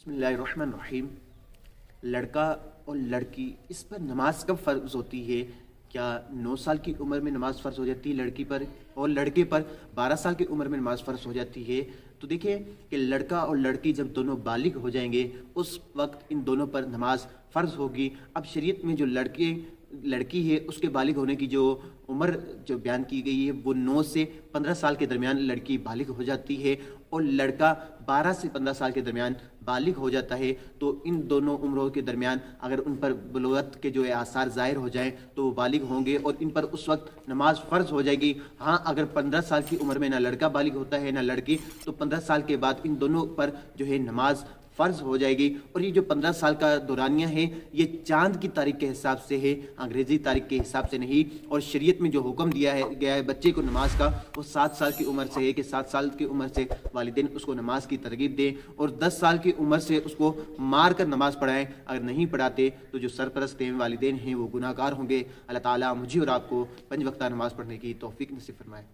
बिस्मिल्लाहिर्रहमानिर्रहीम। लड़का और लड़की, इस पर नमाज कब फ़र्ज़ होती है? क्या 9 साल की उम्र में नमाज फ़र्ज़ हो जाती है लड़की पर, और लड़के पर 12 साल की उम्र में नमाज फ़र्ज़ हो जाती है? तो देखिए कि लड़का और लड़की जब दोनों बालिग हो जाएंगे उस वक्त इन दोनों पर नमाज फ़र्ज़ होगी। अब शरीयत में जो लड़की है उसके बालिग होने की जो उम्र जो बयान की गई है वो 9 से 15 साल के दरमियान लड़की बालिग हो जाती है, और लड़का 12 से 15 साल के दरमियान बालिग हो जाता है। तो इन दोनों उम्रों के दरमियान अगर उन पर बलूगत के जो है आसार ज़ाहिर हो जाएं तो वो बालिग होंगे और इन पर उस वक्त नमाज फ़र्ज़ हो जाएगी। हाँ, अगर 15 साल की उम्र में ना लड़का बालिग होता है ना लड़की, तो 15 साल के बाद इन दोनों पर जो है नमाज फ़र्ज़ हो जाएगी। और ये जो 15 साल का दौरानिया है ये चांद की तारीख के हिसाब से है, अंग्रेज़ी तारीख के हिसाब से नहीं। और शरीयत में जो हुक्म गया है बच्चे को नमाज का, वो 7 साल की उम्र से है कि 7 साल की उम्र से वालिदैन उसको नमाज की तरगीब दें और 10 साल की उम्र से उसको मार कर नमाज पढ़ाएं। अगर नहीं पढ़ाते तो जो सरपरस्त हैं वालिदैन हैं वो गुनाहगार होंगे। अल्लाह ताला मुझे और आपको 5 वक्ता नमाज पढ़ने की तौफीक नसीब फरमाए।